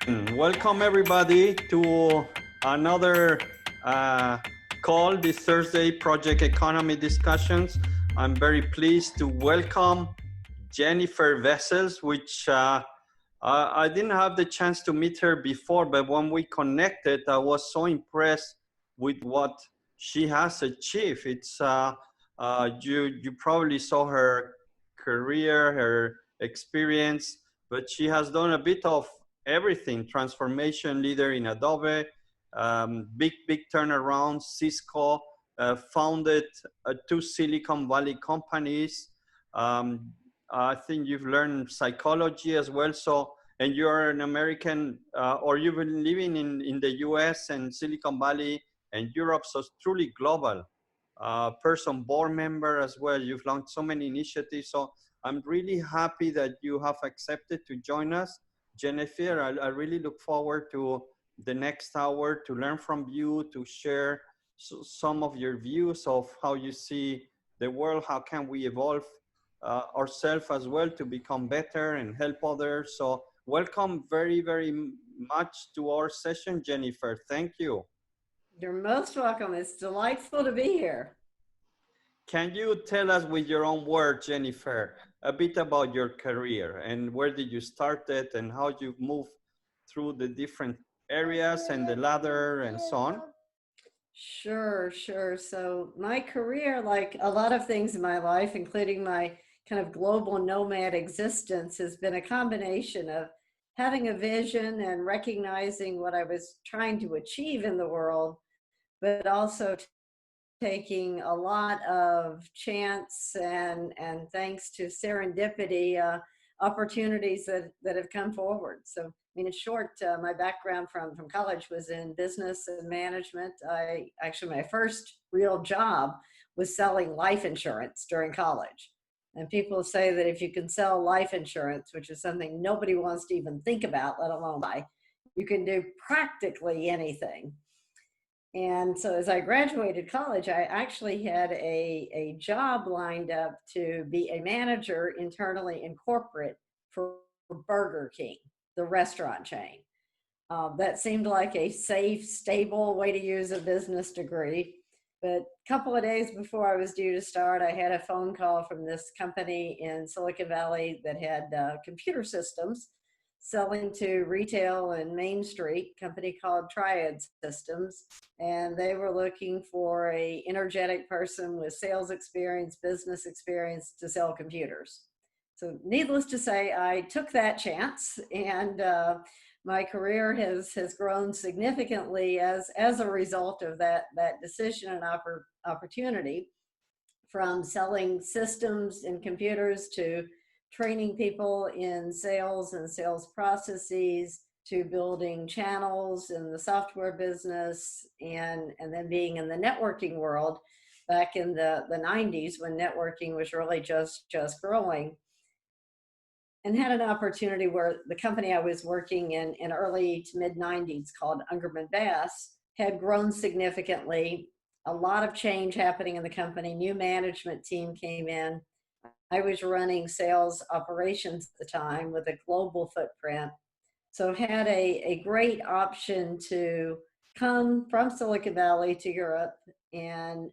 Welcome everybody to another call this Thursday, Project Economy Discussions. I'm very pleased to welcome Jennifer Vessels, which I didn't have the chance to meet her before, but when we connected, I was so impressed with what she has achieved. It's you probably saw her career, her experience, but she has done a bit of everything. Transformation leader in Adobe, big turnaround. Cisco, founded two Silicon Valley companies. I think you've learned psychology as well. So, and you're an American, or you've been living in the US and Silicon Valley and Europe, so it's truly global. Person board member as well. You've launched so many initiatives. So I'm really happy that you have accepted to join us. Jennifer, I really look forward to the next hour to learn from you, to share some of your views of how you see the world, how can we evolve ourselves as well to become better and help others. So welcome very much to our session, Jennifer. Thank you. You're most welcome. It's delightful to be here. Can you tell us with your own words, Jennifer, a bit about your career and where did you start it and how you've moved through the different areas and the ladder and so on? Sure. So my career, like a lot of things in my life, including my kind of global nomad existence, has been a combination of having a vision and recognizing what I was trying to achieve in the world, but also taking a lot of chance and thanks to serendipity, opportunities that have come forward. So, I mean, in short, my background from college was in business and management. My first real job was selling life insurance during college. And people say that if you can sell life insurance, which is something nobody wants to even think about, let alone buy, you can do practically anything. And so as I graduated college, I actually had a job lined up to be a manager internally in corporate for Burger King, the restaurant chain. That seemed like a safe, stable way to use a business degree. But a couple of days before I was due to start, I had a phone call from this company in Silicon Valley that had computer systems selling to retail and Main Street, company called Triad Systems. And they were looking for a energetic person with sales experience, business experience to sell computers. So needless to say, I took that chance, and my career has grown significantly as a result of that decision and opportunity, from selling systems and computers to training people in sales and sales processes, to building channels in the software business, and then being in the networking world back in the 90s when networking was really just growing. And had an opportunity where the company I was working in early to mid 90s, called Ungerman Bass, had grown significantly. A lot of change happening in the company. New management team came in. I was running sales operations at the time with a global footprint. So had a great option to come from Silicon Valley to Europe and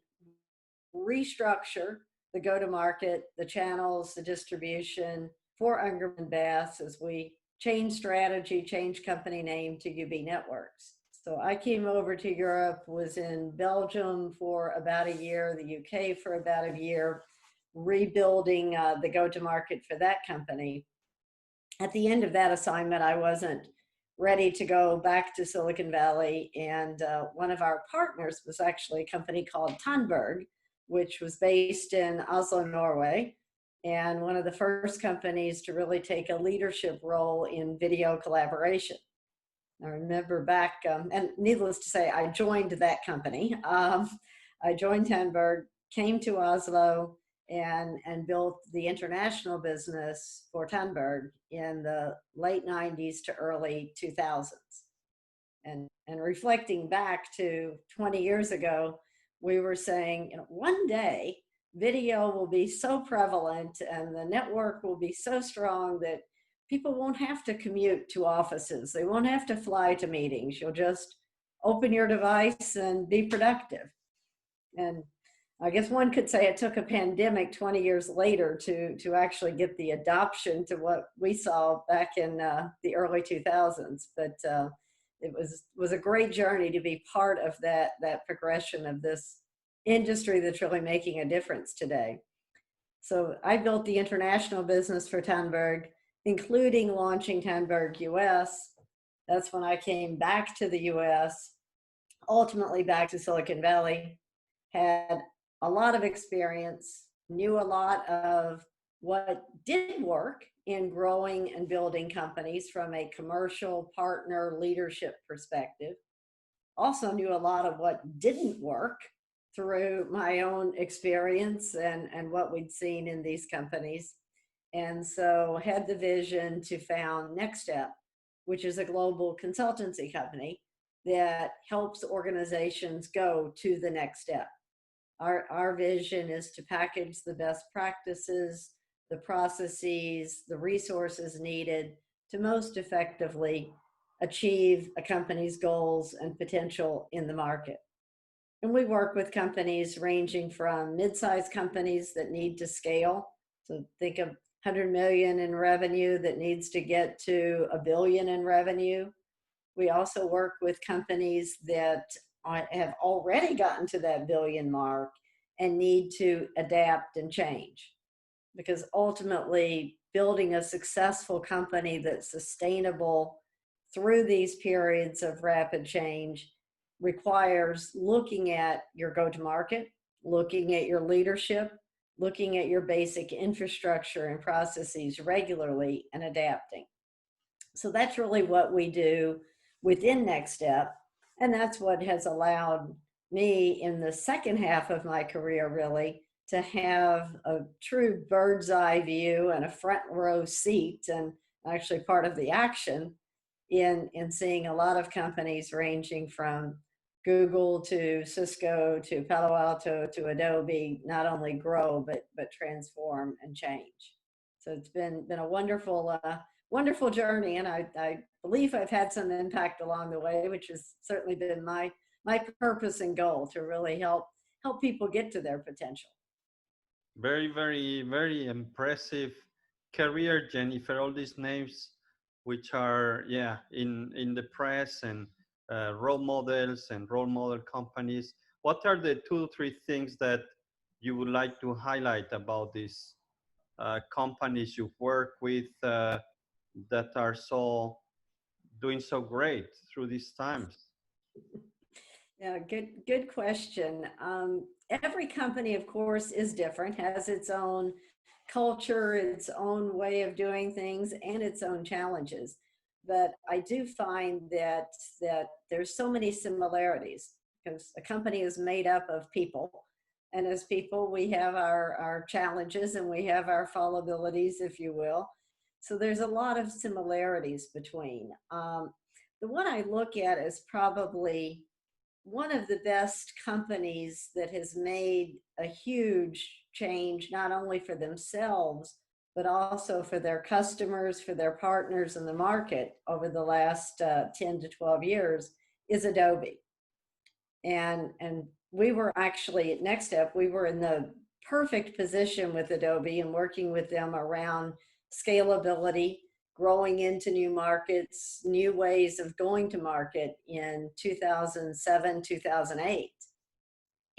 restructure the go-to-market, the channels, the distribution for Ungerman Bass as we changed strategy, changed company name to UB Networks. So I came over to Europe, was in Belgium for about a year, the UK for about a year, rebuilding the go-to-market for that company. At the end of that assignment, I wasn't ready to go back to Silicon Valley, and one of our partners was actually a company called Tandberg, which was based in Oslo, Norway, and one of the first companies to really take a leadership role in video collaboration. I remember back, and needless to say, I joined that company. I joined Tandberg, came to Oslo, and built the international business for Tandberg in the late 90s to early 2000s. And reflecting back to 20 years ago, we were saying, one day video will be so prevalent and the network will be so strong that people won't have to commute to offices. They won't have to fly to meetings. You'll just open your device and be productive. And I guess one could say it took a pandemic 20 years later to actually get the adoption to what we saw back in the early 2000s. But it was a great journey to be part of that progression of this industry that's really making a difference today. So I built the international business for Tandberg, including launching Tandberg US. That's when I came back to the US, ultimately back to Silicon Valley, had a lot of experience, knew a lot of what did work in growing and building companies from a commercial partner leadership perspective. Also knew a lot of what didn't work through my own experience and what we'd seen in these companies. And so had the vision to found Next Step, which is a global consultancy company that helps organizations go to the next step. Our vision is to package the best practices, the processes, the resources needed to most effectively achieve a company's goals and potential in the market. And we work with companies ranging from mid-sized companies that need to scale. So think of 100 million in revenue that needs to get to $1 billion in revenue. We also work with companies that have already gotten to that billion mark and need to adapt and change. Because ultimately, building a successful company that's sustainable through these periods of rapid change requires looking at your go-to-market, looking at your leadership, looking at your basic infrastructure and processes regularly and adapting. So that's really what we do within Next Step. And that's what has allowed me in the second half of my career really to have a true bird's eye view and a front row seat and actually part of the action in seeing a lot of companies ranging from Google to Cisco to Palo Alto to Adobe not only grow but transform and change. So it's been a wonderful journey, and I believe I've had some impact along the way, which has certainly been my purpose and goal to really help people get to their potential. Very, very, very impressive career, Jennifer. All these names, which are in the press and role models and role model companies. What are the 2 or 3 things that you would like to highlight about these companies you've worked with that are doing so great through these times? Yeah, good question. Every company, of course, is different, has its own culture, its own way of doing things, and its own challenges. But I do find that there's so many similarities because a company is made up of people. And as people, we have our challenges and we have our fallibilities, if you will. So there's a lot of similarities between. The one I look at is probably one of the best companies that has made a huge change, not only for themselves, but also for their customers, for their partners in the market over the last 10 to 12 years, is Adobe. And we were actually at Next Step, we were in the perfect position with Adobe and working with them around scalability, growing into new markets, new ways of going to market in 2007, 2008.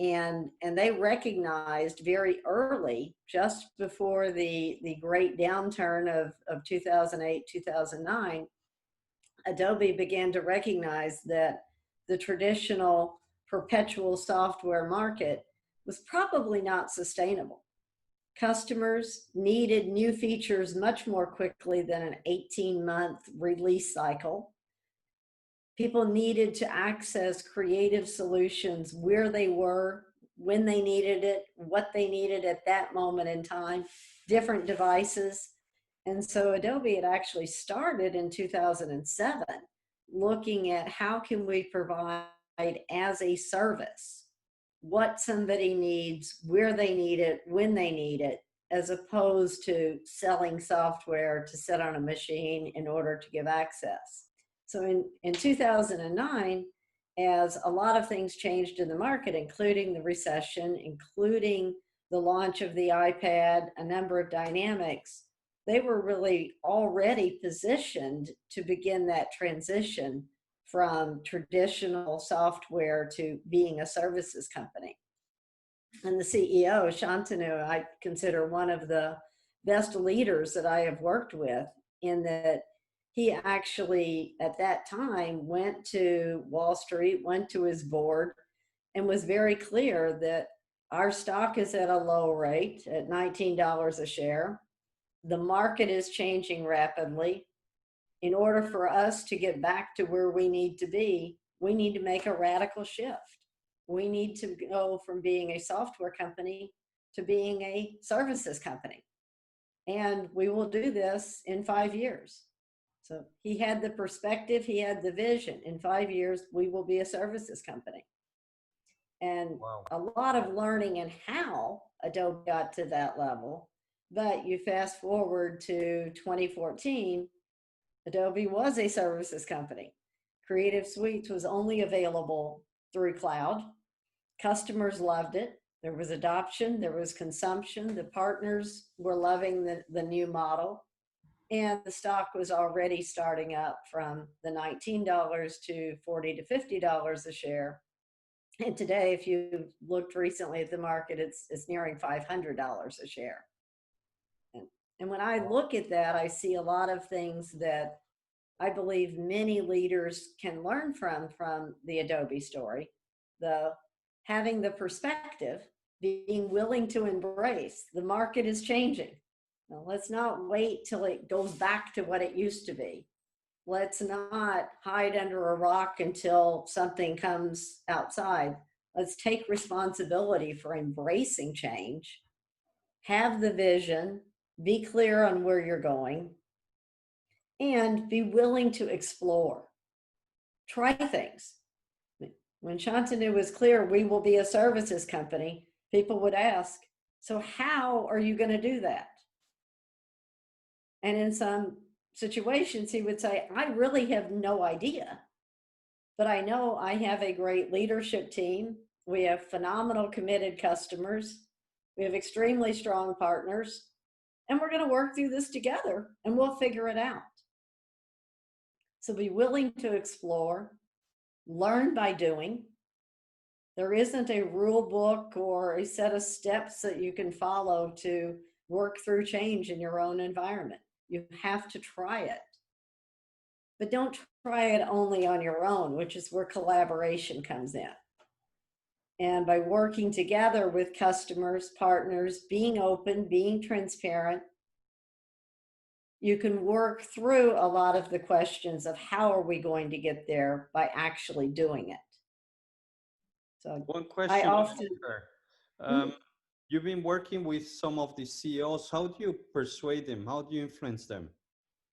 And they recognized very early, just before the great downturn of 2008, 2009, Adobe began to recognize that the traditional perpetual software market was probably not sustainable. Customers needed new features much more quickly than an 18-month release cycle. People needed to access creative solutions where they were, when they needed it, what they needed at that moment in time, different devices. And so Adobe had actually started in 2007 looking at how can we provide as a service what somebody needs, where they need it, when they need it, as opposed to selling software to sit on a machine in order to give access. So in 2009, as a lot of things changed in the market, including the recession, including the launch of the iPad, a number of dynamics, they were really already positioned to begin that transition from traditional software to being a services company. And the CEO, Shantanu, I consider one of the best leaders that I have worked with, in that he actually, at that time, went to Wall Street, went to his board, and was very clear that our stock is at a low rate at $19 a share. The market is changing rapidly. In order for us to get back to where we need to be, we need to make a radical shift. We need to go from being a software company to being a services company. And we will do this in 5 years. So he had the perspective, he had the vision. In 5 years, we will be a services company. And wow, a lot of learning in how Adobe got to that level. But you fast forward to 2014, Adobe was a services company. Creative Suites was only available through cloud. Customers loved it. There was adoption, there was consumption. The partners were loving the new model. And the stock was already starting up from the $19 to $40 to $50 a share. And today, if you looked recently at the market, it's nearing $500 a share. And when I look at that, I see a lot of things that I believe many leaders can learn from the Adobe story. Having the perspective, being willing to embrace the market is changing. Now, let's not wait till it goes back to what it used to be. Let's not hide under a rock until something comes outside. Let's take responsibility for embracing change, have the vision, be clear on where you're going, and be willing to explore. Try things. When Shantanu was clear, we will be a services company, people would ask, so how are you going to do that? And in some situations, he would say, I really have no idea, but I know I have a great leadership team. We have phenomenal committed customers. We have extremely strong partners, and we're going to work through this together and we'll figure it out. So be willing to explore, learn by doing. There isn't a rule book or a set of steps that you can follow to work through change in your own environment. You have to try it. But don't try it only on your own, which is where collaboration comes in. And by working together with customers, partners, being open, being transparent, you can work through a lot of the questions of how are we going to get there by actually doing it. So one question I often, you've been working with some of the CEOs. How do you persuade them? How do you influence them?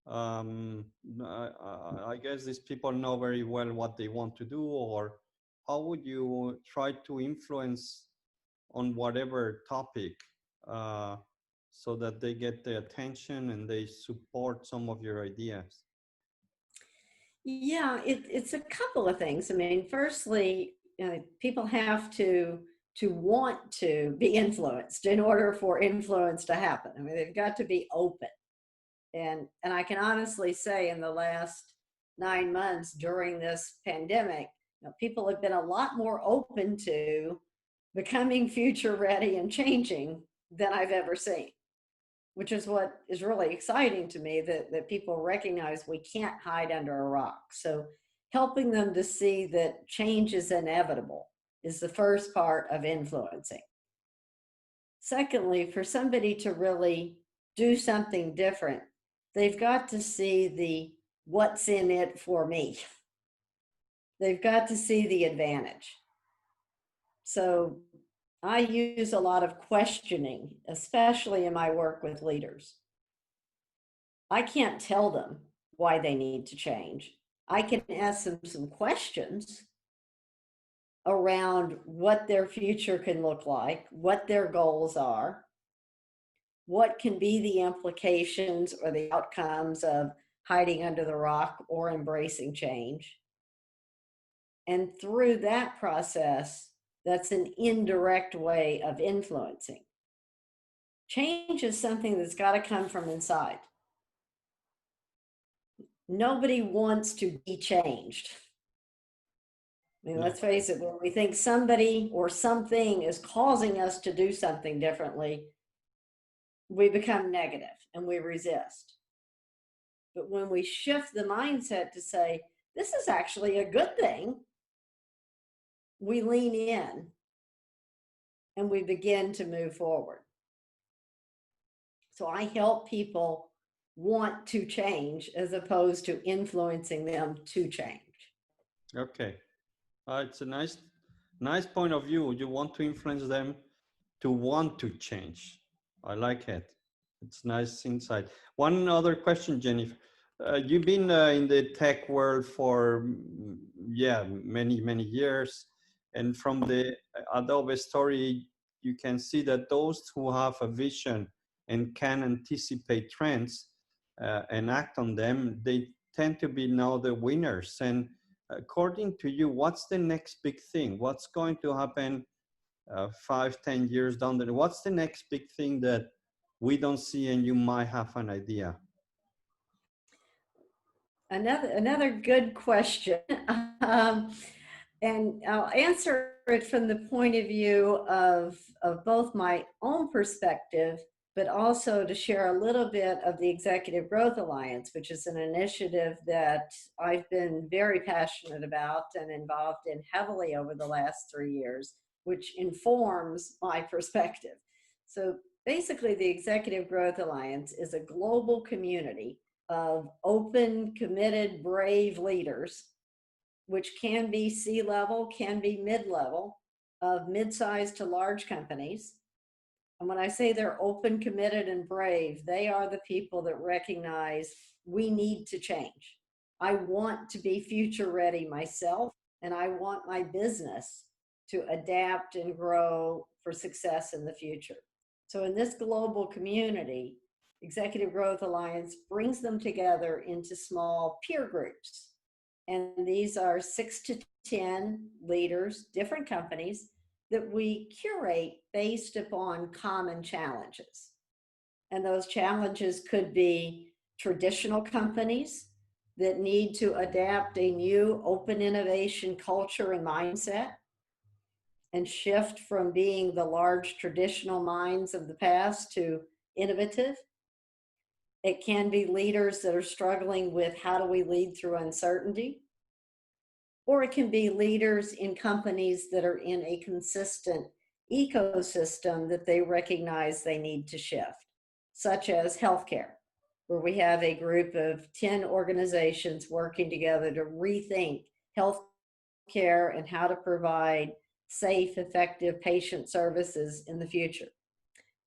I guess these people know very well what they want to do, or how would you try to influence on whatever topic so that they get the attention and they support some of your ideas? Yeah, it's a couple of things. I mean, firstly, people have to want to be influenced in order for influence to happen. I mean, they've got to be open. And I can honestly say in the last 9 months during this pandemic, people have been a lot more open to becoming future ready and changing than I've ever seen, which is what is really exciting to me, that people recognize we can't hide under a rock. So helping them to see that change is inevitable is the first part of influencing. Secondly, for somebody to really do something different, they've got to see the what's in it for me. They've got to see the advantage. So I use a lot of questioning, especially in my work with leaders. I can't tell them why they need to change. I can ask them some questions around what their future can look like, what their goals are, what can be the implications or the outcomes of hiding under the rock or embracing change. And through that process, that's an indirect way of influencing. Change is something that's got to come from inside. Nobody wants to be changed. I mean, let's face it, when we think somebody or something is causing us to do something differently, we become negative and we resist. But when we shift the mindset to say, this is actually a good thing, we lean in and we begin to move forward. So I help people want to change as opposed to influencing them to change. Okay. It's a nice point of view. You want to influence them to want to change. I like it. It's nice insight. One other question, Jennifer. You've been in the tech world for, many years. And from the Adobe story, you can see that those who have a vision and can anticipate trends and act on them, they tend to be now the winners. And according to you, what's the next big thing? What's going to happen 5-10 years down the road? What's the next big thing that we don't see and you might have an idea? Another good question. And I'll answer it from the point of view of both my own perspective, but also to share a little bit of the Executive Growth Alliance, which is an initiative that I've been very passionate about and involved in heavily over the last 3 years, which informs my perspective. So basically, the Executive Growth Alliance is a global community of open, committed, brave leaders, which can be C-level, can be mid-level, of mid-sized to large companies. And when I say they're open, committed, and brave, they are the people that recognize we need to change. I want to be future ready myself, and I want my business to adapt and grow for success in the future. So in this global community, Executive Growth Alliance brings them together into small peer groups. And these are 6 to 10 leaders, different companies, that we curate based upon common challenges. And those challenges could be traditional companies that need to adapt a new open innovation culture and mindset and shift from being the large traditional minds of the past to innovative. It can be leaders that are struggling with how do we lead through uncertainty. Or it can be leaders in companies that are in a consistent ecosystem that they recognize they need to shift, such as healthcare, where we have a group of 10 organizations working together to rethink healthcare and how to provide safe, effective patient services in the future.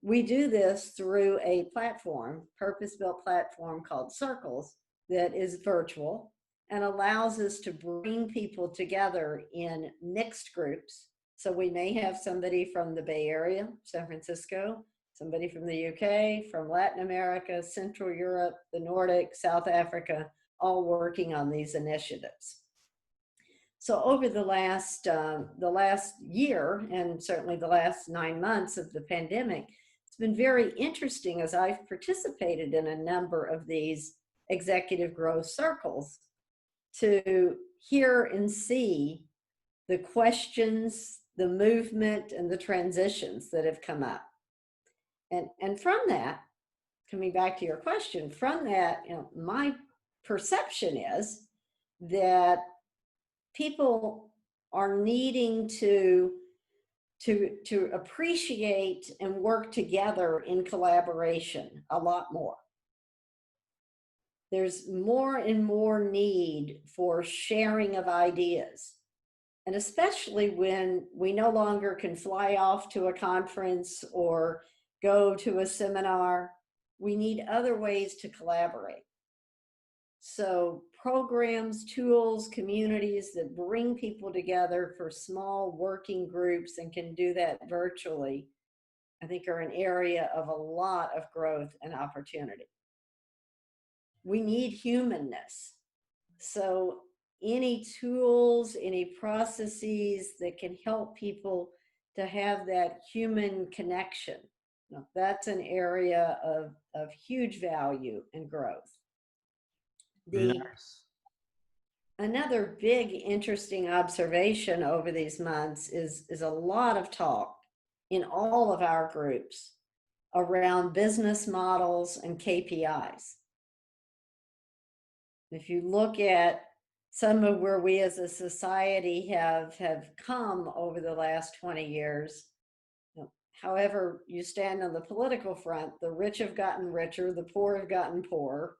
We do this through a platform, purpose-built platform called Circles, that is virtual and allows us to bring people together in mixed groups. So we may have somebody from the Bay Area, San Francisco, somebody from the UK, from Latin America, Central Europe, the Nordic, South Africa, all working on these initiatives. So over the last year, and certainly the last 9 months of the pandemic, it's been very interesting as I've participated in a number of these executive growth circles to hear and see the questions, the movement, and the transitions that have come up. And from that, coming back to your question, from that, my perception is that people are needing to appreciate and work together in collaboration a lot more. There's more and more need for sharing of ideas. And especially when we no longer can fly off to a conference or go to a seminar, we need other ways to collaborate. So programs, tools, communities that bring people together for small working groups and can do that virtually I think are an area of a lot of growth and opportunity. We need humanness. So any tools, any processes that can help people to have that human connection, that's an area of huge value and growth. Nice. Another big interesting observation over these months is a lot of talk in all of our groups around business models and KPIs. If you look at some of where we as a society have come over the last 20 years, however you stand on the political front, the rich have gotten richer, the poor have gotten poorer.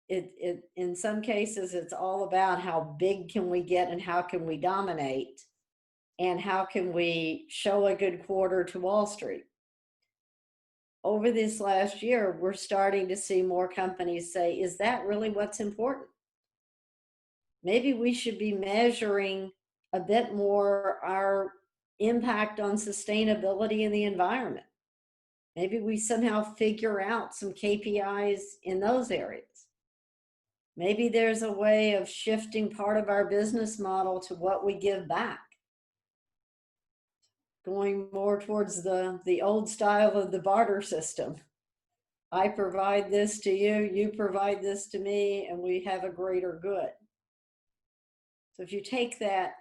In some cases, it's all about how big can we get and how can we dominate and how can we show a good quarter to Wall Street. Over this last year, we're starting to see more companies say, is that really what's important? Maybe we should be measuring a bit more our impact on sustainability and the environment. Maybe we somehow figure out some KPIs in those areas. Maybe there's a way of shifting part of our business model to what we give back. Going more towards the old style of the barter system. I provide this to you, you provide this to me, and we have a greater good. So if you take that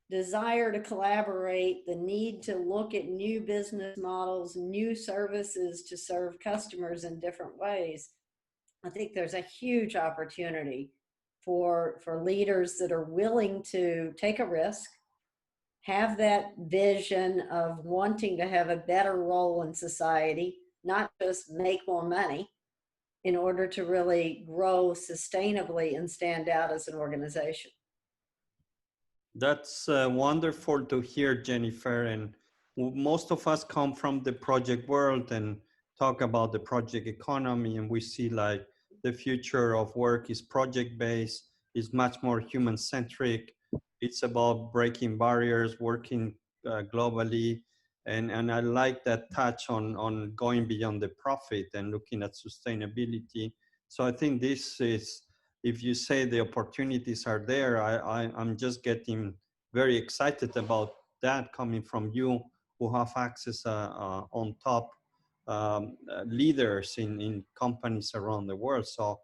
desire to collaborate, the need to look at new business models, new services to serve customers in different ways, I think there's a huge opportunity for leaders that are willing to take a risk, have that vision of wanting to have a better role in society, not just make more money, in order to really grow sustainably and stand out as an organization. That's wonderful to hear, Jennifer. And most of us come from the project world and talk about the project economy, and we see like the future of work is project-based, is much more human-centric. It's about breaking barriers, working globally. And I like that touch on going beyond the profit and looking at sustainability. So I think this is, if you say the opportunities are there, I'm just getting very excited about that coming from you who have access on top leaders in companies around the world. So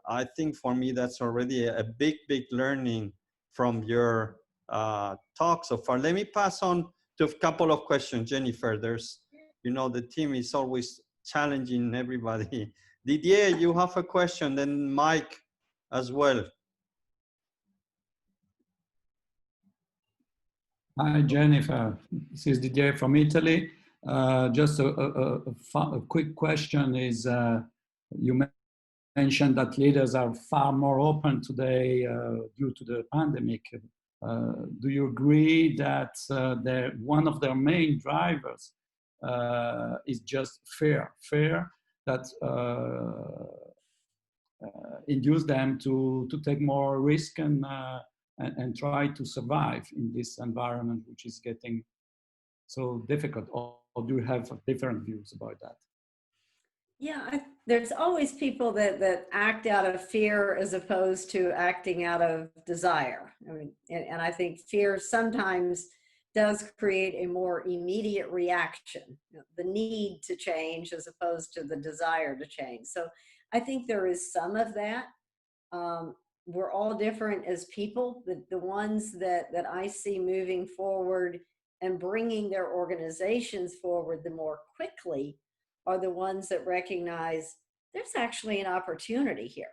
I think for me, that's already a big learning from your talk so far. Let me pass on to a couple of questions, Jennifer. There's, the team is always challenging everybody. Didier, you have a question, then Mike as well. Hi, Jennifer. This is Didier from Italy. Just a quick question is, you mentioned that leaders are far more open today due to the pandemic. Do you agree that one of their main drivers is just fear that induce them to take more risk and try to survive in this environment, which is getting so difficult? Or do you have different views about that? Yeah, there's always people that act out of fear as opposed to acting out of desire. I mean, and I think fear sometimes does create a more immediate reaction, the need to change as opposed to the desire to change. So I think there is some of that. We're all different as people. The ones that I see moving forward and bringing their organizations forward the more quickly are the ones that recognize there's actually an opportunity here.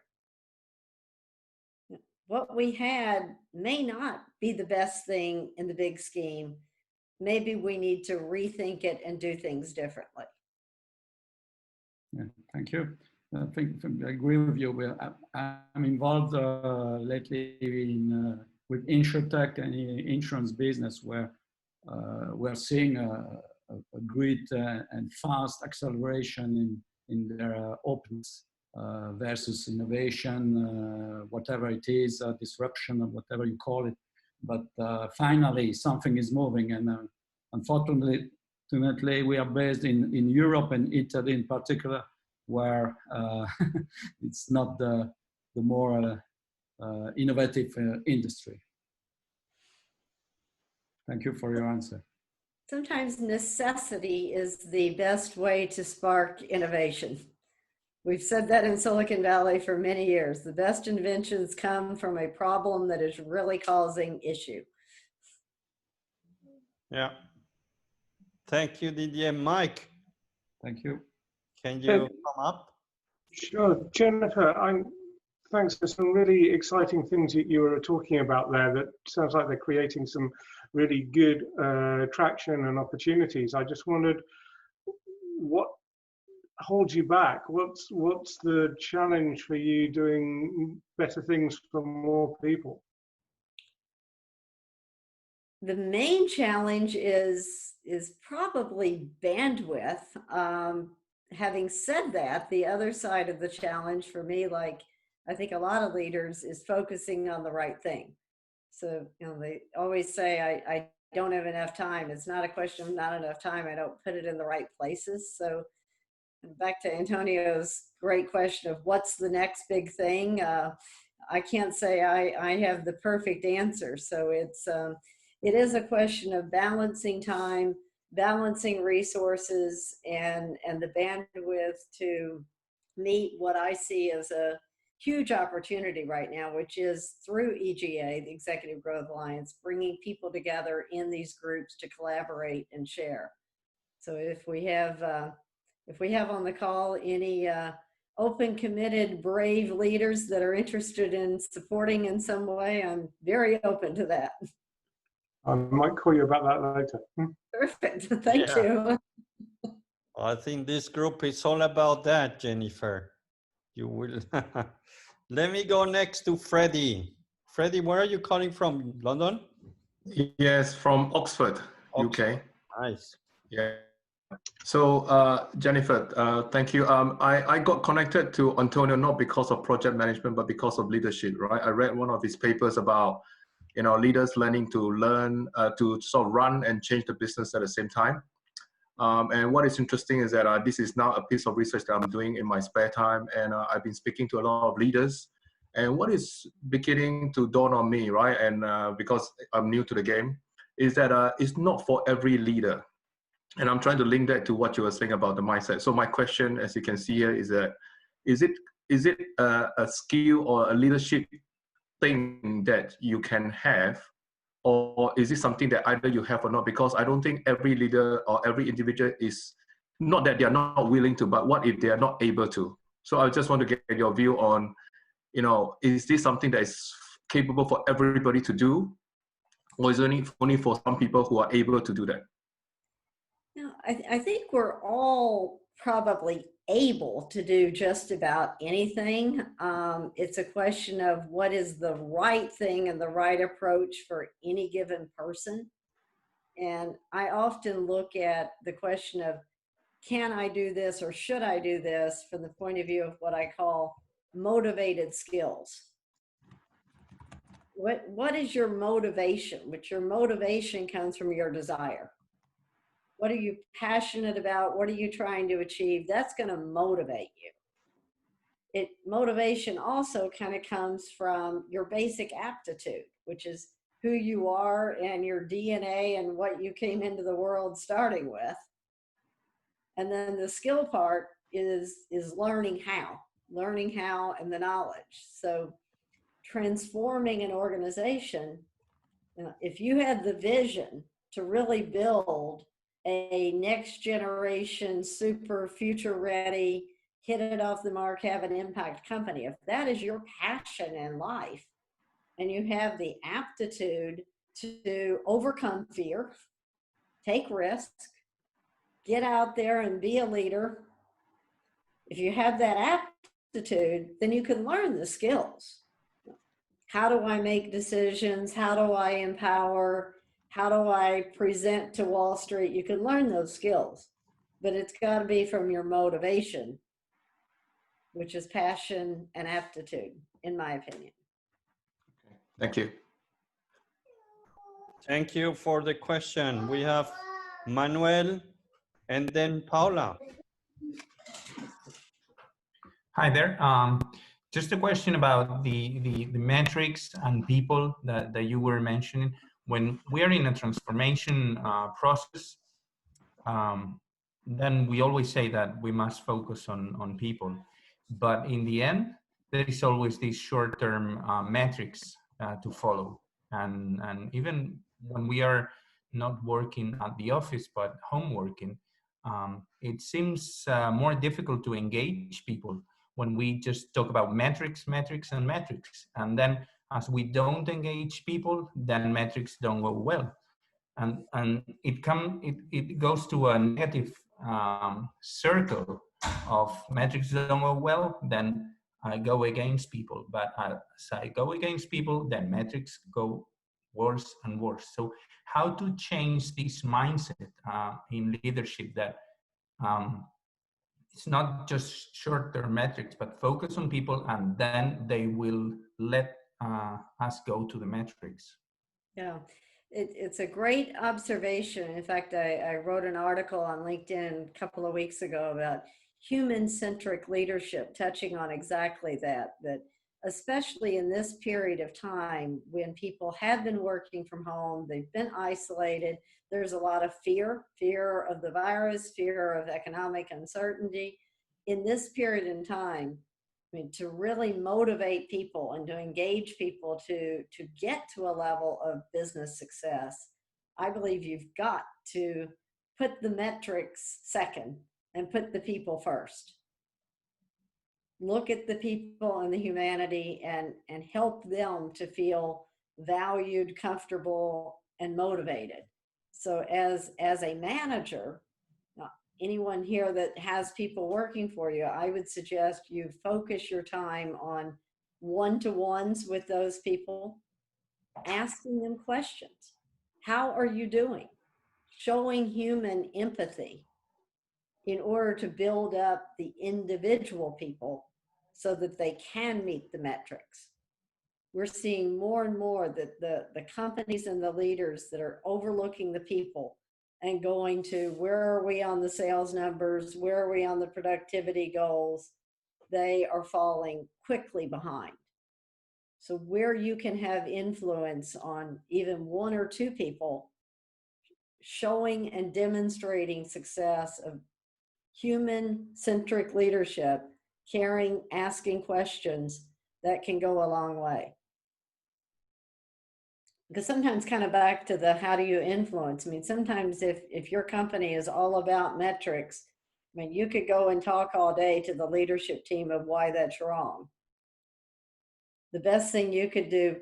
What we had may not be the best thing in the big scheme. Maybe we need to rethink it and do things differently. Yeah, thank you. I agree with you. I'm involved lately with insurtech and insurance business, where we're seeing a great and fast acceleration in their openness versus innovation, whatever it is, disruption or whatever you call it. But finally, something is moving, and unfortunately, Fortunately, we are based in Europe and Italy in particular, where it's not the more innovative industry. Thank you for your answer. Sometimes necessity is the best way to spark innovation. We've said that in Silicon Valley for many years. The best inventions come from a problem that is really causing issue. Yeah. Thank you, Didier. Mike, Thank you. can you come up? Sure, Jennifer, thanks for some really exciting things that you were talking about there. That sounds like they're creating some really good traction and opportunities. I just wondered, what holds you back? What's the challenge for you doing better things for more people? The main challenge is probably bandwidth. Having said that, the other side of the challenge for me, like I think a lot of leaders, is focusing on the right thing. So, you know, they always say, I don't have enough time. It's not a question of not enough time. I don't put it in the right places. So back to Antonio's great question of what's the next big thing. I can't say I have the perfect answer. So it is a question of balancing time, balancing resources, and the bandwidth to meet what I see as a huge opportunity right now, which is through EGA, the Executive Growth Alliance, bringing people together in these groups to collaborate and share. So if we have on the call any open, committed, brave leaders that are interested in supporting in some way, I'm very open to that. I might call you about that later. Perfect. Thank you. I think this group is all about that, Jennifer. You will. Let me go next to Freddie. Freddie, where are you calling from? London? Yes, from Oxford, UK. Nice. Yeah. So Jennifer, thank you. I got connected to Antonio not because of project management, but because of leadership, right? I read one of his papers about, you know, leaders learning to learn to sort of run and change the business at the same time. And what is interesting is that this is now a piece of research that I'm doing in my spare time, and I've been speaking to a lot of leaders. And what is beginning to dawn on me, right? And because I'm new to the game, is that it's not for every leader. And I'm trying to link that to what you were saying about the mindset. So my question, as you can see here, is that is it a skill or a leadership thing that you can have, or is it something that either you have or not? Because I don't think every leader or every individual is, not that they are not willing to, but what if they are not able to? So I just want to get your view on, you know, is this something that is capable for everybody to do, or is it only for some people who are able to do that? No, I think we're all probably able to do just about anything. It's a question of what is the right thing and the right approach for any given person. And I often look at the question of, can I do this or should I do this, from the point of view of what I call motivated skills. What is your motivation? Which your motivation comes from your desire. What are you passionate about? What are you trying to achieve? That's going to motivate you. Motivation also kind of comes from your basic aptitude, which is who you are and your DNA and what you came into the world starting with. And then the skill part is learning how and the knowledge. So transforming an organization, you know, if you had the vision to really build a next generation, super future ready, hit it off the mark, have an impact company, if that is your passion in life and you have the aptitude to overcome fear, take risks, get out there and be a leader, if you have that aptitude, then you can learn the skills. How do I make decisions? How do I empower? How do I present to Wall Street? You can learn those skills, but it's got to be from your motivation, which is passion and aptitude, in my opinion. Thank you. Thank you for the question. We have Manuel and then Paula. Hi there. Just a question about the metrics and people that you were mentioning. When we are in a transformation process, then we always say that we must focus on people. But in the end, there is always these short-term metrics to follow. And even when we are not working at the office, but home working, it seems more difficult to engage people when we just talk about metrics, metrics, and metrics. And then as we don't engage people, then metrics don't go well. And it goes to a negative circle of metrics don't go well, then I go against people. But as I go against people, then metrics go worse and worse. So how to change this mindset in leadership that it's not just short-term metrics, but focus on people, and then they will let us go to the metrics. Yeah, it's a great observation. In fact, I wrote an article on LinkedIn a couple of weeks ago about human-centric leadership, touching on exactly that especially in this period of time when people have been working from home, they've been isolated, there's a lot of fear of the virus, fear of economic uncertainty. In this period in time, I mean, to really motivate people and to engage people to get to a level of business success, I believe you've got to put the metrics second and put the people first. Look at the people and the humanity and help them to feel valued, comfortable, and motivated. So as a manager, anyone here that has people working for you, I would suggest you focus your time on one-to-ones with those people, asking them questions. How are you doing? Showing human empathy in order to build up the individual people so that they can meet the metrics. We're seeing more and more that the companies and the leaders that are overlooking the people and going to where are we on the sales numbers, where are we on the productivity goals, they are falling quickly behind. So where you can have influence on even one or two people, showing and demonstrating success of human-centric leadership, caring, asking questions, that can go a long way. Because sometimes, kind of back to the how do you influence, I mean, sometimes if your company is all about metrics, I mean, you could go and talk all day to the leadership team of why that's wrong. The best thing you could do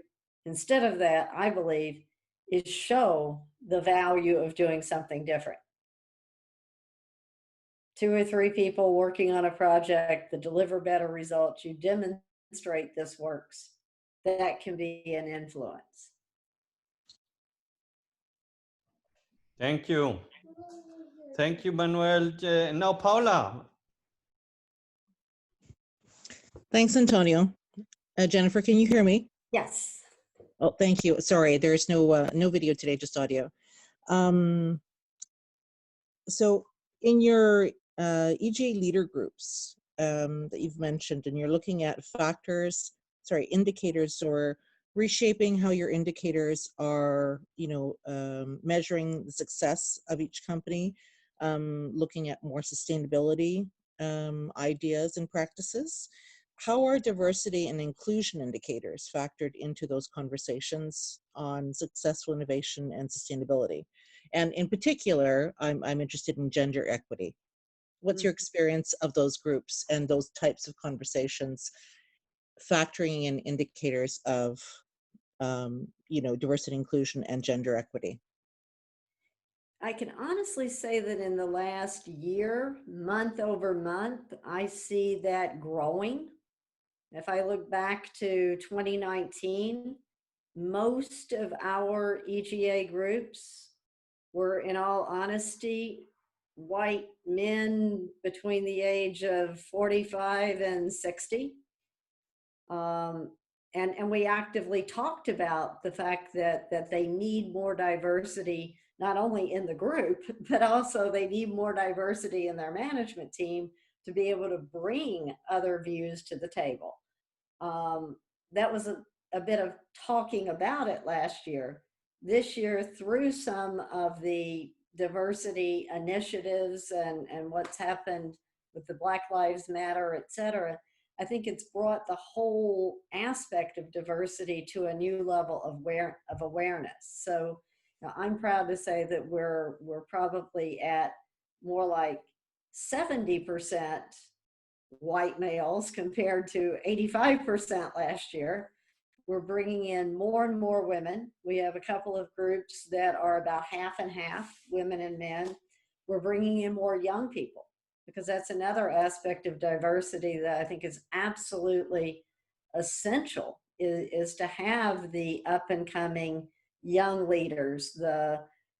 instead of that, I believe, is show the value of doing something different. 2 or 3 people working on a project that deliver better results, you demonstrate this works. That can be an influence. Thank you. Thank you, Manuel. Now, Paula. Thanks, Antonio. Jennifer, can you hear me? Yes. Oh, thank you. Sorry, there's no video today, just audio. So in your EGA leader groups that you've mentioned, and you're looking at indicators, or reshaping how your indicators are, measuring the success of each company, looking at more sustainability ideas and practices. How are diversity and inclusion indicators factored into those conversations on successful innovation and sustainability? And in particular, I'm interested in gender equity. What's your experience of those groups and those types of conversations factoring in indicators of diversity, inclusion, and gender equity? I can honestly say that in the last year, month over month, I see that growing. If I look back to 2019, most of our EGA groups were, in all honesty, white men between the age of 45 and 60. And we actively talked about the fact that they need more diversity, not only in the group, but also they need more diversity in their management team to be able to bring other views to the table. That was a bit of talking about it last year. This year, through some of the diversity initiatives and what's happened with the Black Lives Matter, et cetera, I think it's brought the whole aspect of diversity to a new level of awareness. So I'm proud to say that we're probably at more like 70% white males compared to 85% last year. We're bringing in more and more women. We have a couple of groups that are about half and half, women and men. We're bringing in more young people, because that's another aspect of diversity that I think is absolutely essential, is to have the up and coming young leaders, the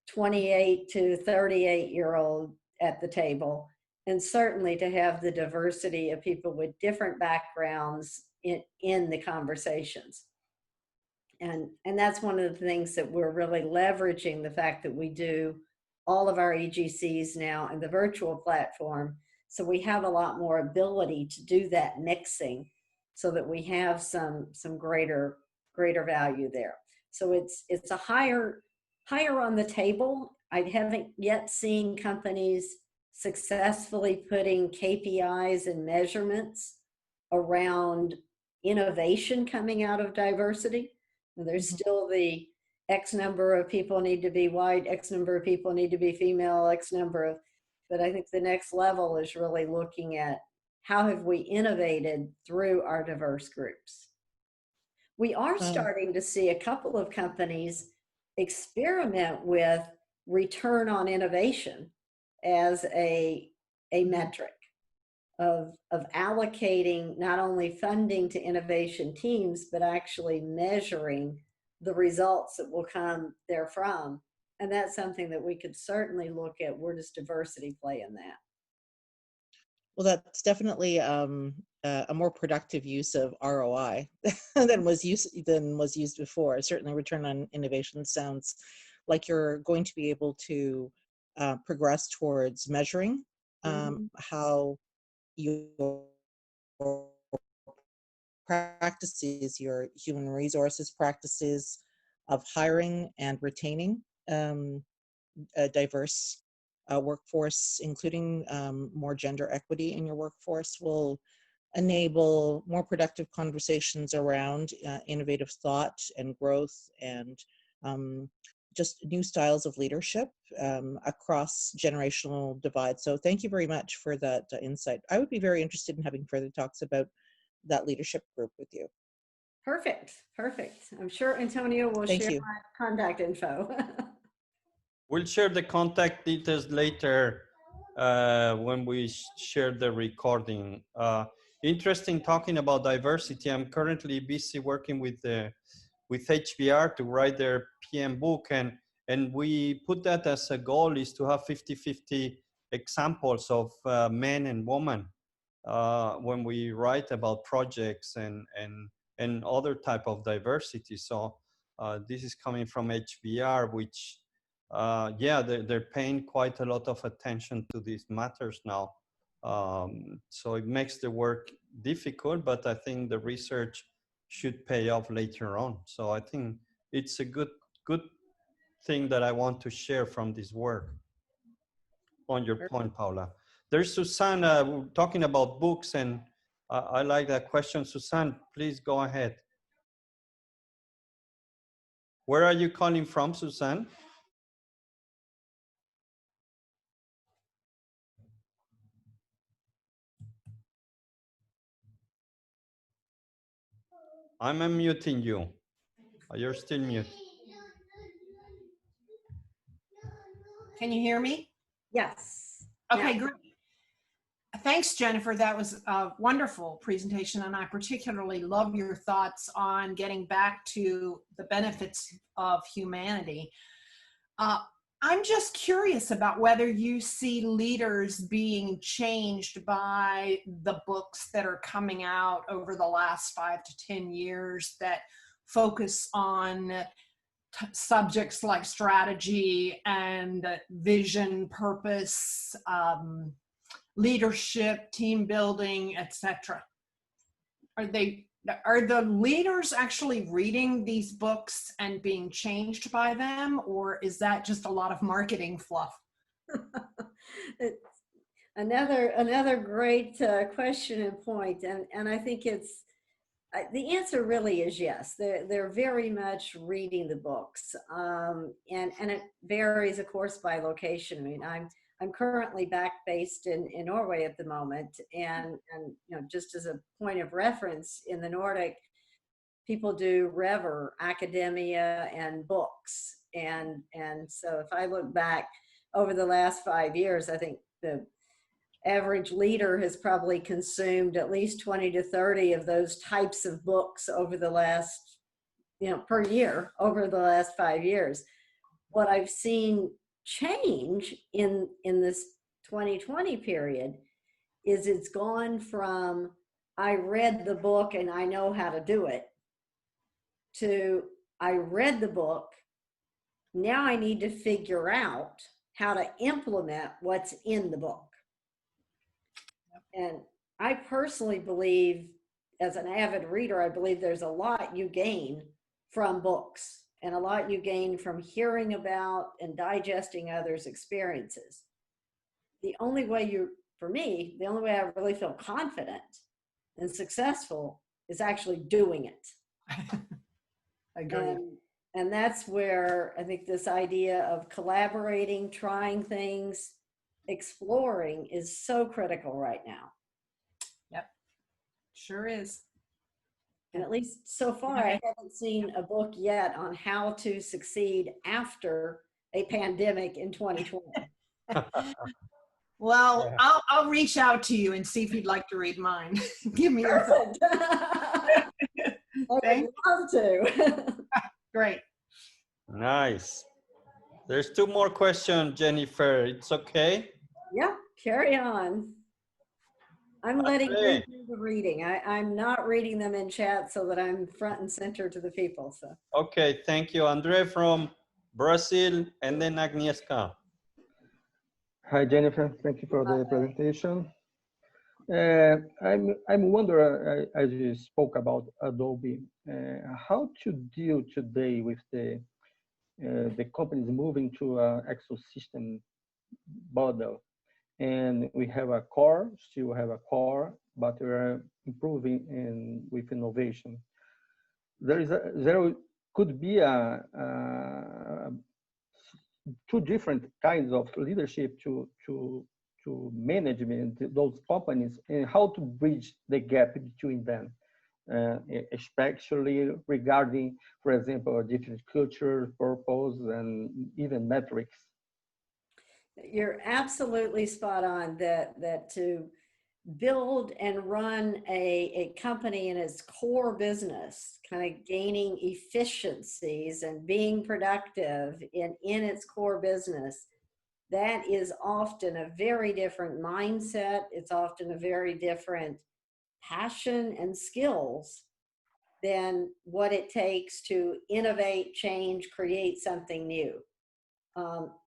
28 to 38-year-old at the table, and certainly to have the diversity of people with different backgrounds in the conversations. And that's one of the things that we're really leveraging, the fact that we do all of our EGCs now in the virtual platform. So we have a lot more ability to do that mixing so that we have some greater value there. So it's a higher on the table. I haven't yet seen companies successfully putting KPIs and measurements around innovation coming out of diversity. And there's still the X number of people need to be white, X number of people need to be female, X number of, but I think the next level is really looking at how have we innovated through our diverse groups. We are starting to see a couple of companies experiment with return on innovation as a metric of allocating not only funding to innovation teams, but actually measuring the results that will come therefrom. And that's something that we could certainly look at. Where does diversity play in that? Well, that's definitely a more productive use of ROI than was used before. Certainly, return on innovation sounds like you're going to be able to progress towards measuring how your practices, your human resources practices of hiring and retaining a diverse workforce, including more gender equity in your workforce, will enable more productive conversations around innovative thought and growth and just new styles of leadership across generational divides. So thank you very much for that insight. I would be very interested in having further talks about that leadership group with you. Perfect. I'm sure Antonio will share my contact info. We'll share the contact details later when we share the recording. Interesting talking about diversity. I'm currently busy working with HBR to write their PM book, and we put that as a goal, is to have 50-50 examples of men and women when we write about projects and other type of diversity. So this is coming from HBR, which they're paying quite a lot of attention to these matters now. So it makes the work difficult, but I think the research should pay off later on. So I think it's a good thing that I want to share from this work. On your point, Paula. There's Susanna talking about books, and I like that question. Susanna, please go ahead. Where are you calling from, Susanna? I'm unmuting you. You're still mute. Can you hear me? Yes. Okay, great. Thanks, Jennifer. That was a wonderful presentation, and I particularly love your thoughts on getting back to the benefits of humanity. I'm just curious about whether you see leaders being changed by the books that are coming out over the last 5 to 10 years that focus on subjects like strategy and vision, purpose, leadership, team building, etc. Are the leaders actually reading these books and being changed by them, or is that just a lot of marketing fluff? Another great question and point, and I think it's the answer really is yes. They're very much reading the books, and it varies, of course, by location. I mean, I'm currently based in Norway at the moment, and you know, just as a point of reference, in the Nordic, people do Rever, academia, and books, and so if I look back over the last 5 years, I think the average leader has probably consumed at least 20 to 30 of those types of books over the last, you know, per year over the last 5 years. What I've seen change in this 2020 period is it's gone from I read the book and I know how to do it to I read the book, now I need to figure out how to implement what's in the book. And I personally believe, as an avid reader, I believe there's a lot you gain from books and a lot you gain from hearing about and digesting others' experiences. The only way for me, the only way I really feel confident and successful is actually doing it. I agree. And that's where I think this idea of collaborating, trying things, exploring is so critical right now. Yep, sure is. And at least so far, I haven't seen a book yet on how to succeed after a pandemic in 2020. Well, Yeah. I'll reach out to you and see if you'd like to read mine. Give me your thoughts. I would love to. Great. Nice. There's 2 more questions, Jennifer. It's okay? Yeah, carry on. I'm letting Okay. you do the reading. I'm not reading them in chat so that I'm front and center to the people. So. Okay, thank you. Andre from Brazil, and then Agnieszka. Hi, Jennifer. Thank you for the presentation. I'm wondering, as you spoke about Adobe, how to deal today with the companies moving to an ecosystem model, and we have a core, still have a core, but we're improving with innovation. There could be two different kinds of leadership to management those companies, and how to bridge the gap between them, especially regarding, for example, different culture, purpose, and even metrics. You're absolutely spot on that to build and run a company in its core business, kind of gaining efficiencies and being productive in its core business, that is often a very different mindset. It's often a very different passion and skills than what it takes to innovate, change, create something new.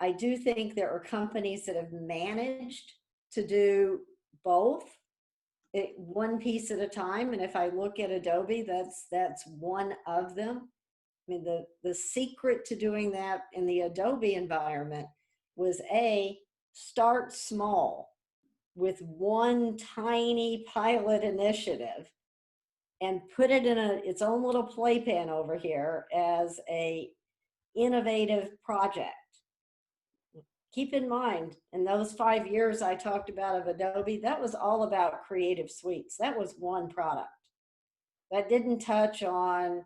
I do think there are companies that have managed to do both, one piece at a time. And if I look at Adobe, that's one of them. I mean, the secret to doing that in the Adobe environment was start small with one tiny pilot initiative and put it in its own little playpen over here as a innovative project. Keep in mind, in those 5 years I talked about of Adobe, that was all about creative suites. That was one product. That didn't touch on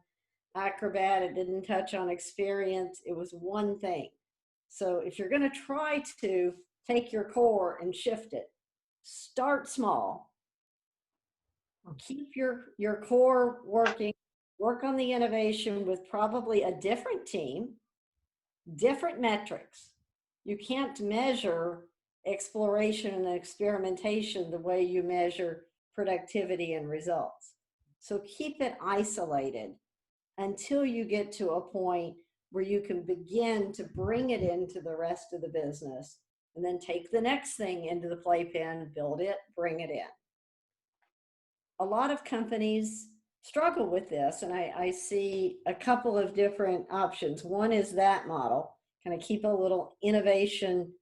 Acrobat. It didn't touch on Experience. It was one thing. So if you're going to try to take your core and shift it, start small. Keep your core working. Work on the innovation with probably a different team, different metrics. You can't measure exploration and experimentation the way you measure productivity and results. So keep it isolated until you get to a point where you can begin to bring it into the rest of the business and then take the next thing into the playpen, build it, bring it in. A lot of companies struggle with this, and I see a couple of different options. One is that model, kind of keep a little innovation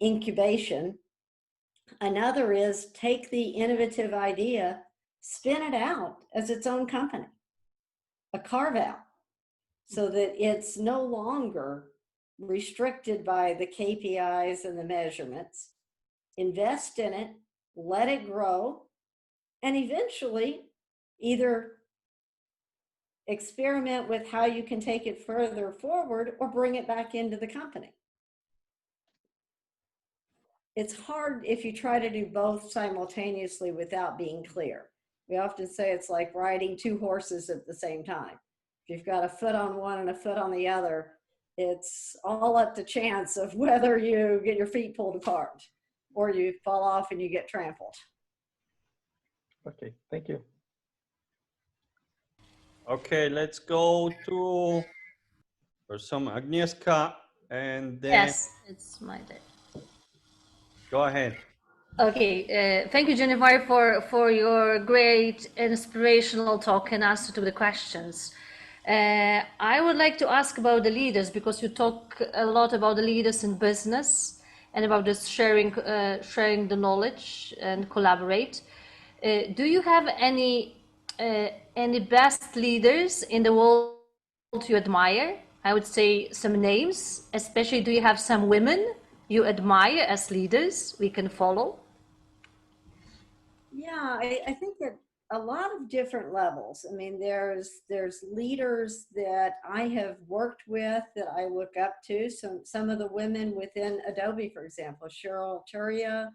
incubation. Another is take the innovative idea, spin it out as its own company, a carve out, so that it's no longer restricted by the KPIs and the measurements. Invest in it, let it grow, and eventually either experiment with how you can take it further forward or bring it back into the company. It's hard if you try to do both simultaneously without being clear. We often say it's like riding two horses at the same time. If you've got a foot on one and a foot on the other, it's all up to chance of whether you get your feet pulled apart or you fall off and you get trampled. Okay, thank you. Okay, let's go to Agnieszka, and then Yes, it's my turn. go ahead. Okay, thank you, Jennifer, for your great inspirational talk and answer to the questions. I would like to ask about the leaders, because you talk a lot about the leaders in business and about this sharing the knowledge and collaborate. Do you have any best leaders in the world you admire? I would say some names, especially do you have some women you admire as leaders we can follow? Yeah, I think at a lot of different levels. I mean, there's leaders that I have worked with that I look up to. Some of the women within Adobe, for example, Cheryl Turia,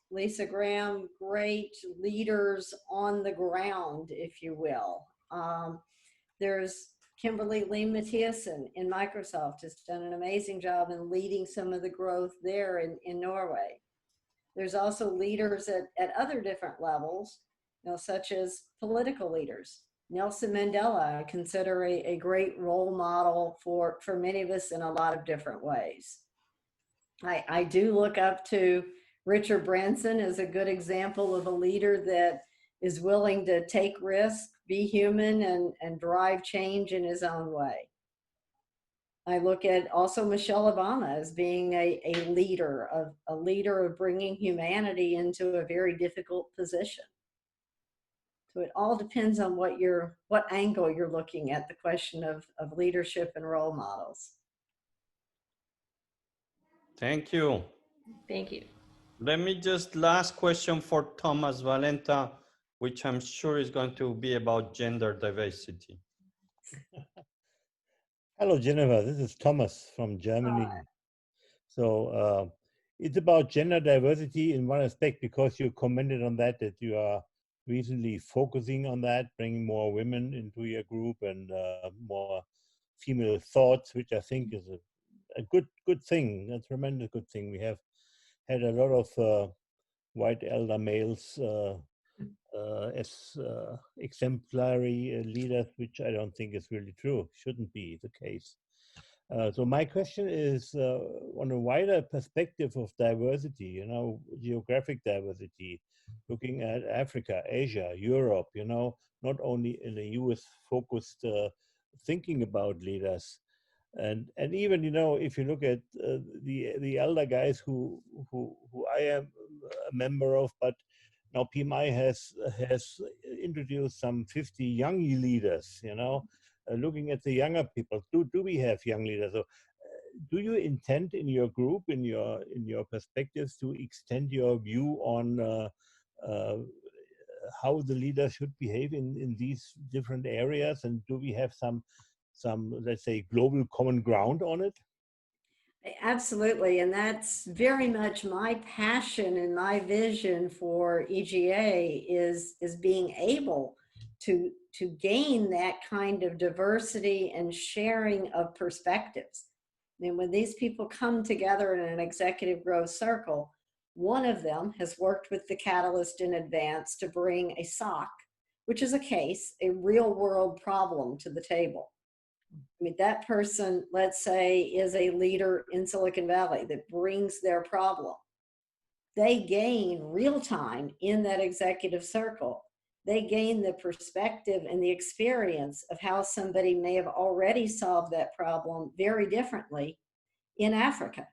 Lisa Graham, great leaders on the ground, if you will. There's Kimberly Lee Mathiasen in Microsoft has done an amazing job in leading some of the growth there in Norway. There's also leaders at other different levels, you know, such as political leaders. Nelson Mandela, I consider a great role model for many of us in a lot of different ways. I do look up to Richard Branson as a good example of a leader that is willing to take risks, be human, and drive change in his own way. I look at also Michelle Obama as being a leader of bringing humanity into a very difficult position. So it all depends on what angle you're looking at the question of leadership and role models. Thank you. Thank you. Let me just last question for Thomas Valenta, which I'm sure is going to be about gender diversity. Hello, Jennifer. This is Thomas from Germany. So it's about gender diversity in one aspect, because you commented on that you are recently focusing on that, bringing more women into your group and more female thoughts, which I think is a good thing, a tremendous good thing. We have had a lot of white elder males as exemplary leaders, which I don't think is really true, shouldn't be the case. So my question is on a wider perspective of diversity, you know, geographic diversity, looking at Africa, Asia, Europe, you know, not only in a US focused thinking about leaders. And even, you know, if you look at the elder guys who I am a member of, but now PMI has introduced some 50 young leaders, you know, looking at the younger people. Do we have young leaders? So, do you intend in your group, in your perspectives, to extend your view on how the leader should behave in these different areas? And do we have some, let's say, global common ground on it? Absolutely, and that's very much my passion and my vision for EGA is being able to gain that kind of diversity and sharing of perspectives. I mean, when these people come together in an executive growth circle, one of them has worked with the Catalyst in advance to bring a SOC, which is a case, a real world problem, to the table. I mean, that person, let's say, is a leader in Silicon Valley that brings their problem. They gain real time in that executive circle. They gain the perspective and the experience of how somebody may have already solved that problem very differently in Africa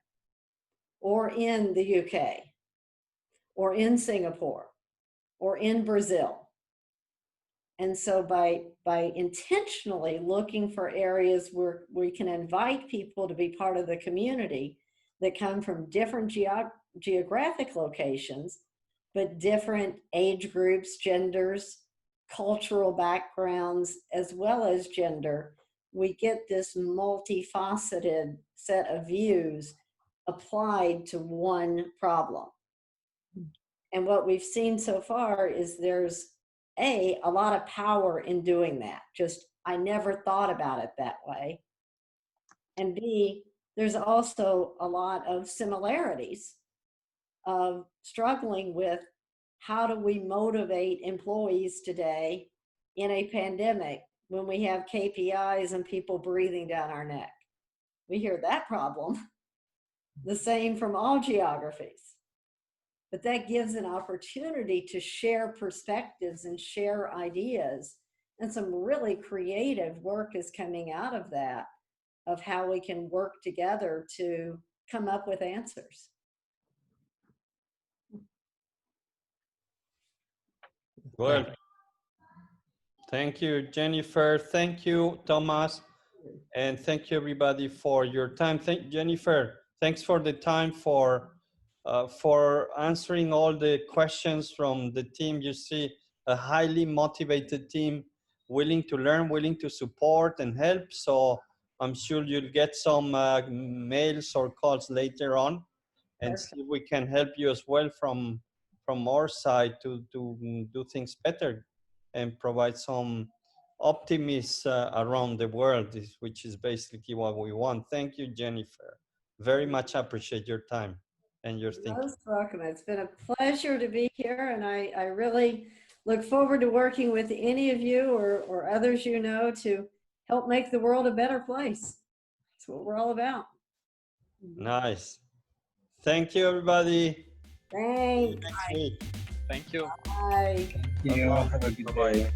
or in the UK or in Singapore or in Brazil. And so by intentionally looking for areas where we can invite people to be part of the community that come from different geographic locations, but different age groups, genders, cultural backgrounds, as well as gender, we get this multifaceted set of views applied to one problem. And what we've seen so far is there's a lot of power in doing that. Just, I never thought about it that way. And B, there's also a lot of similarities of struggling with how do we motivate employees today in a pandemic when we have KPIs and people breathing down our neck. We hear that problem, the same from all geographies. But that gives an opportunity to share perspectives and share ideas. And some really creative work is coming out of that, of how we can work together to come up with answers. Well, thank you, Jennifer. Thank you, Thomas. And thank you, everybody, for your time. Jennifer, thanks for the time for answering all the questions from the team. You see a highly motivated team, willing to learn, willing to support and help. So I'm sure you'll get some mails or calls later on, and see if we can help you as well from our side to do things better and provide some optimism around the world, which is basically what we want. Thank you, Jennifer. Very much appreciate your time and your thinking. Most welcome. It's been a pleasure to be here, and I really look forward to working with any of you or others you know to help make the world a better place. That's what we're all about. Nice. Thank you, everybody. Thanks. Next week. Thank you. Bye. Have a good day.